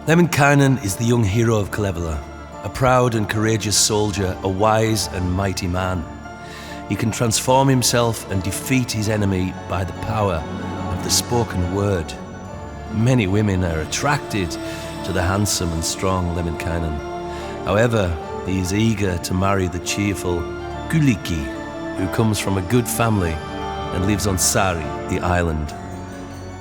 Lemminkäinen is the young hero of Kalevala, a proud and courageous soldier, a wise and mighty man. He can transform himself and defeat his enemy by the power of the spoken word. Many women are attracted to the handsome and strong Lemminkäinen. However, he is eager to marry the cheerful Kyllikki, who comes from a good family and lives on Sari, the island.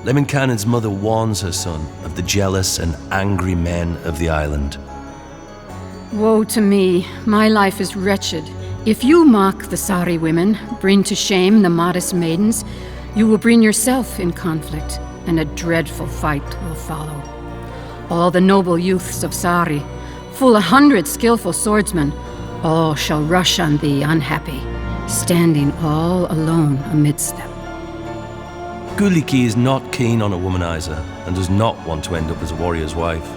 Lemminkäinen's mother warns her son of the jealous and angry men of the island. Woe to me, my life is wretched. If you mock the Sari women, bring to shame the modest maidens, you will bring yourself in conflict, and a dreadful fight will follow. All the noble youths of Sari, full 100 skillful swordsmen, all shall rush on thee unhappy, standing all alone amidst them. Kyllikki is not keen on a womanizer and does not want to end up as a warrior's wife.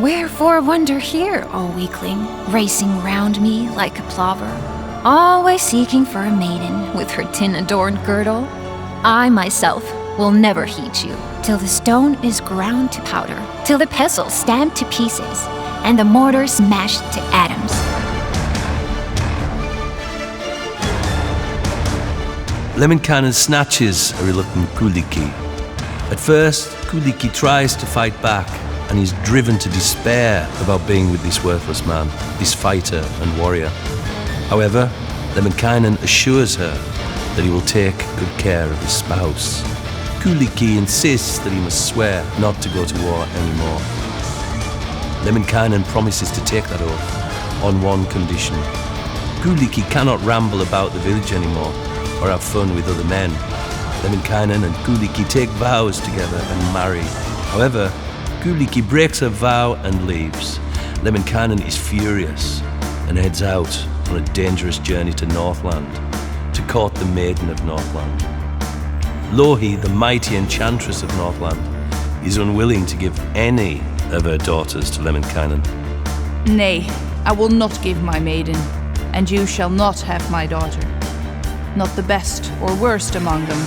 Wherefore wander here, O weakling, racing round me like a plover, always seeking for a maiden with her tin-adorned girdle? I myself will never heed you, till the stone is ground to powder, till the pestle stamped to pieces, and the mortar smashed to atoms. Lemminkäinen snatches a reluctant Kyllikki. At first, Kyllikki tries to fight back and is driven to despair about being with this worthless man, this fighter and warrior. However, Lemminkäinen assures her that he will take good care of his spouse. Kyllikki insists that he must swear not to go to war anymore. Lemminkäinen promises to take that oath on one condition. Kyllikki cannot ramble about the village anymore or have fun with other men. Lemminkäinen and Kyllikki take vows together and marry. However, Kyllikki breaks her vow and leaves. Lemminkäinen is furious and heads out on a dangerous journey to Northland to court the maiden of Northland. Louhi, the mighty enchantress of Northland, is unwilling to give any of her daughters to Lemminkäinen. Nay, I will not give my maiden, and you shall not have my daughter. Not the best or worst among them,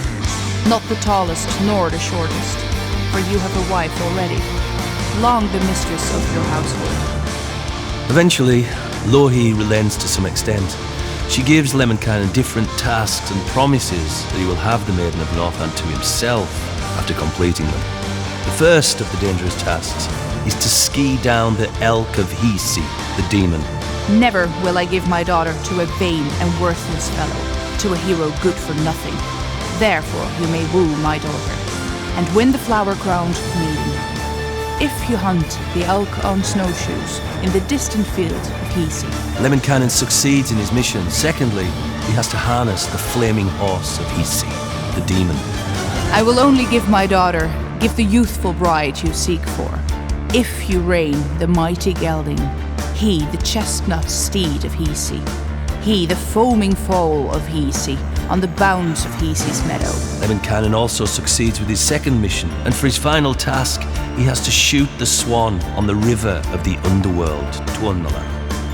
not the tallest nor the shortest, for you have a wife already, long the mistress of your household. Eventually, Louhi relents to some extent. She gives Lemminkäinen different tasks and promises that he will have the Maiden of Northland to himself after completing them. The first of the dangerous tasks is to ski down the elk of Hiisi, the demon. Never will I give my daughter to a vain and worthless fellow, to a hero good for nothing. Therefore you may woo my daughter, and win the flower-crowned maiden. If you hunt the elk on snowshoes in the distant field of Hiisi. Lemminkäinen succeeds in his mission. Secondly, he has to harness the flaming horse of Hiisi, the demon. I will only give my daughter, give the youthful bride you seek for. If you reign the mighty gelding, he the chestnut steed of Hiisi, he the foaming foal of Hiisi, on the bounds of Hiisi's meadow. Lemminkäinen also succeeds with his second mission, and for his final task, he has to shoot the swan on the river of the underworld, Tuotantoryhmä.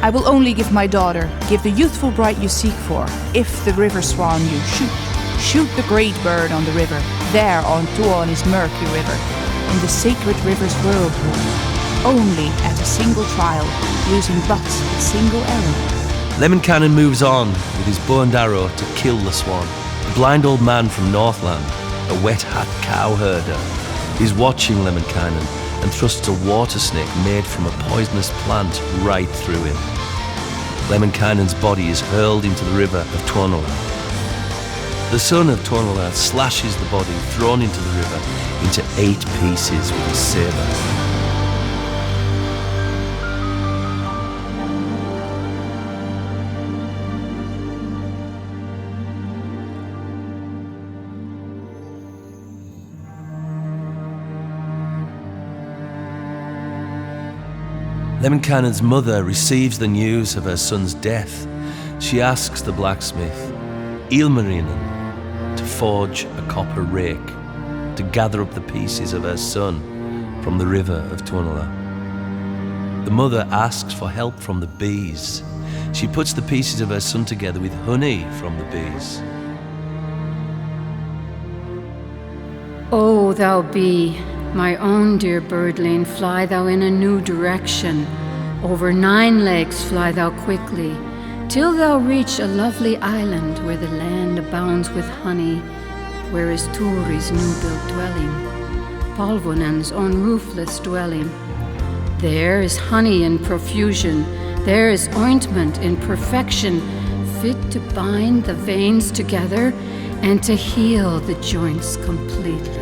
I will only give my daughter, give the youthful bride you seek for, if the river swan you shoot. Shoot the great bird on the river, there on Tuoni's murky river, in the sacred river's whirlpool, only at a single trial, using but a single arrow. Lemminkäinen moves on with his bow and arrow to kill the swan. The blind old man from Northland, a wet-hat cow herder, is watching Lemminkäinen and thrusts a water snake made from a poisonous plant right through him. Lemminkäinen's body is hurled into the river of Tuotantoryhmä. The son of Tuotantoryhmä slashes the body thrown into the river into 8 pieces with his saber. Lemminkäinen's mother receives the news of her son's death. She asks the blacksmith, Ilmarinen, to forge a copper rake to gather up the pieces of her son from the river of Tuotantoryhmä. The mother asks for help from the bees. She puts the pieces of her son together with honey from the bees. O thou bee, My own dear birdling, fly thou in a new direction. Over 9 legs fly thou quickly, till thou reach a lovely island where the land abounds with honey, where is Tuuri's new-built dwelling, Palvonen's own roofless dwelling. There is honey in profusion, there is ointment in perfection, fit to bind the veins together and to heal the joints completely.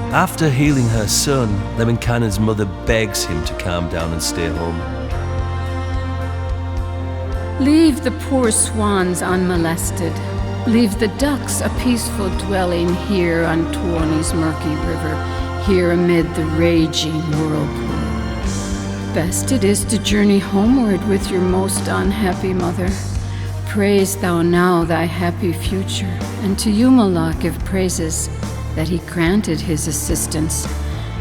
After healing her son, Lemminkäinen's mother begs him to calm down and stay home. Leave the poor swans unmolested. Leave the ducks a peaceful dwelling here on Tuoni's murky river, here amid the raging whirlpool. Best it is to journey homeward with your most unhappy mother. Praise thou now thy happy future, and to Jumala give praises that he granted his assistance,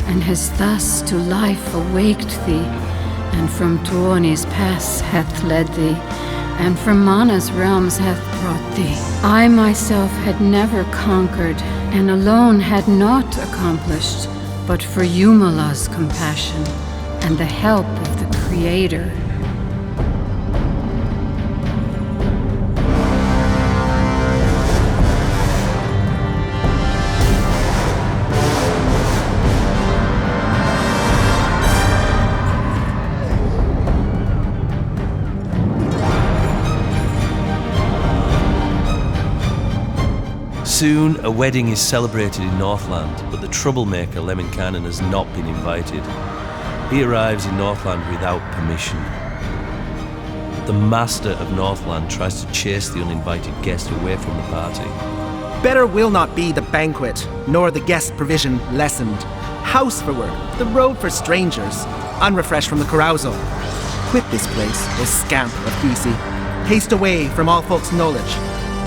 and has thus to life awaked thee, and from Tuoni's pass hath led thee, and from Mana's realms hath brought thee. I myself had never conquered, and alone had naught accomplished, but for Jumala's compassion, and the help of the Creator. Soon, a wedding is celebrated in Northland, but the troublemaker Lemminkäinen has not been invited. He arrives in Northland without permission. The master of Northland tries to chase the uninvited guest away from the party. Better will not be the banquet, nor the guest provision lessened. House for work, the road for strangers, unrefreshed from the carousal. Quit this place, O scamp of Kisi. Haste away from all folks' knowledge.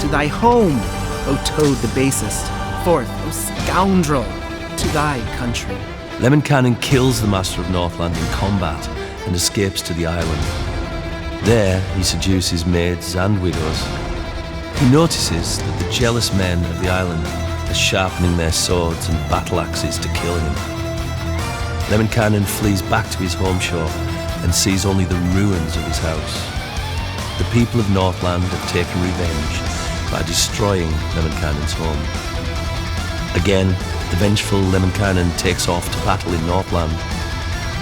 To thy home, O toad the basest. Forth, O scoundrel, to thy country. Lemminkäinen kills the master of Northland in combat and escapes to the island. There, he seduces maids and widows. He notices that the jealous men of the island are sharpening their swords and battle axes to kill him. Lemminkäinen flees back to his home shore and sees only the ruins of his house. The people of Northland have taken revenge by destroying Lemminkäinen's home. Again, the vengeful Lemminkäinen takes off to battle in Northland.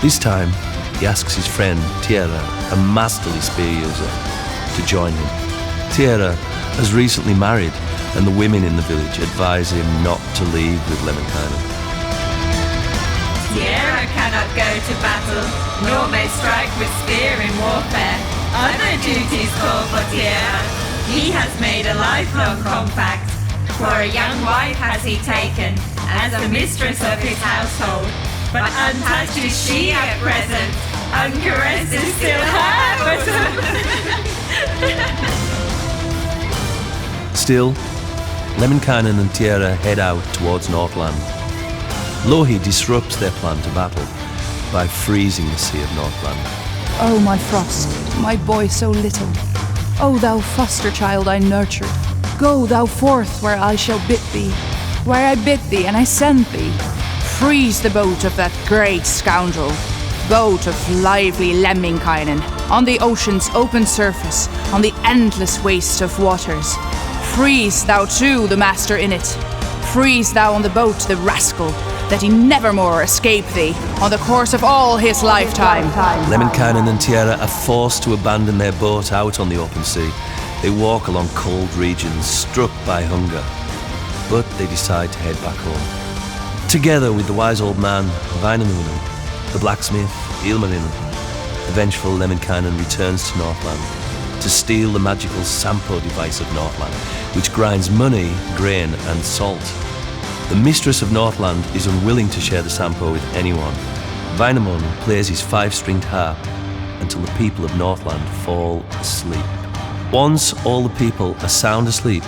This time, he asks his friend Tiera, a masterly spear user, to join him. Tiera has recently married, and the women in the village advise him not to leave with Lemminkäinen. Tiera cannot go to battle, nor may strike with spear in warfare. Other duties call for Tiera. He has made a lifelong compact. For a young wife has he taken, as the mistress of his household. But untouched is she at present, uncaressed is still her bosom. Still, Lemminkäinen and Tiera head out towards Northland. Louhi disrupts their plan to battle by freezing the sea of Northland. Oh, my Frost, my boy so little. O thou foster child I nurtured, go thou forth where I shall bid thee, where I bid thee and I send thee. Freeze the boat of that great scoundrel, boat of lively Lemminkäinen, on the ocean's open surface, on the endless waste of waters. Freeze thou too the master in it. Freeze thou on the boat the rascal, that he nevermore escape thee on the course of all his lifetime. Lemminkäinen and Tiera are forced to abandon their boat out on the open sea. They walk along cold regions, struck by hunger. But they decide to head back home. Together with the wise old man, Väinämöinen, the blacksmith, Ilmarinen, the vengeful Lemminkäinen returns to Northland to steal the magical Sampo device of Northland, which grinds money, grain and salt. The mistress of Northland is unwilling to share the Sampo with anyone. Väinämöinen plays his 5-stringed harp until the people of Northland fall asleep. Once all the people are sound asleep,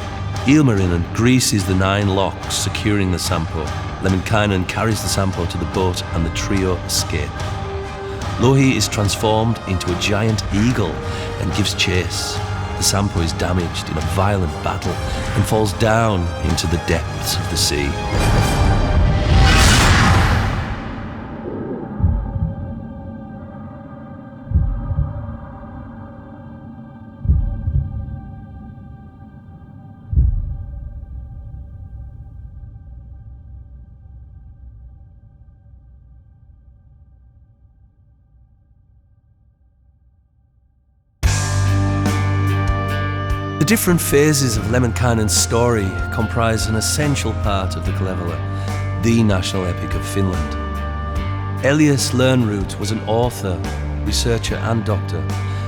Ilmarinen greases the 9 locks securing the Sampo. Lemminkäinen carries the Sampo to the boat and the trio escape. Louhi is transformed into a giant eagle and gives chase. The Sampo is damaged in a violent battle and falls down into the depths of the sea. different phases of Lemminkäinen's story comprise an essential part of the Kalevala, the national epic of Finland. Elias Lönnrot was an author, researcher and doctor,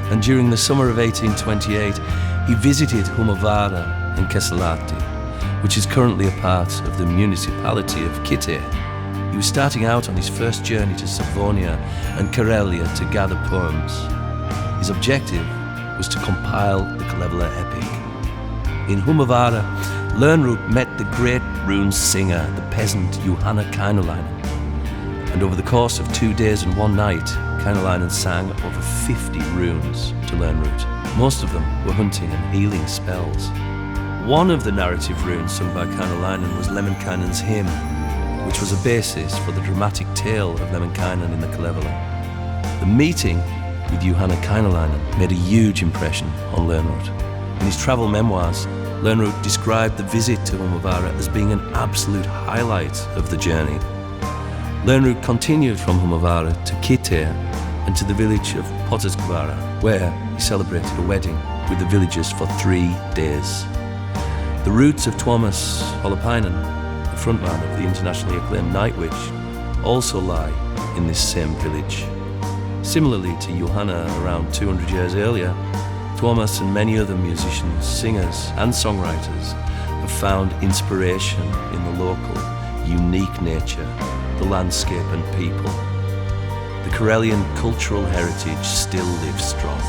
and during the summer of 1828 he visited Hummovaara in Kesälahti, which is currently a part of the municipality of Kitee. He was starting out on his first journey to Savonia and Karelia to gather poems. His objective was to compile the Kalevala epic. In Hummovaara, Lönnrot met the great rune singer, the peasant Juhana Kainulainen. And over the course of 2 days and 1 night, Kainulainen sang over 50 runes to Lönnrot. Most of them were hunting and healing spells. One of the narrative runes sung by Kainulainen was Lemminkäinen's hymn, which was a basis for the dramatic tale of Lemminkäinen in the Kalevala. The meeting with Juhana Kainulainen made a huge impression on Lönnrot. In his travel memoirs, Lönnrot described the visit to Hummovaara as being an absolute highlight of the journey. Lönnrot continued from Hummovaara to Kitee and to the village of Potasvaara, where he celebrated a wedding with the villagers for 3 days. The roots of Tuomas Holopainen, the frontman of the internationally acclaimed Nightwish, also lie in this same village. Similarly to Juhana around 200 years earlier, Tuomas and many other musicians, singers and songwriters have found inspiration in the local, unique nature, the landscape and people. The Karelian cultural heritage still lives strong.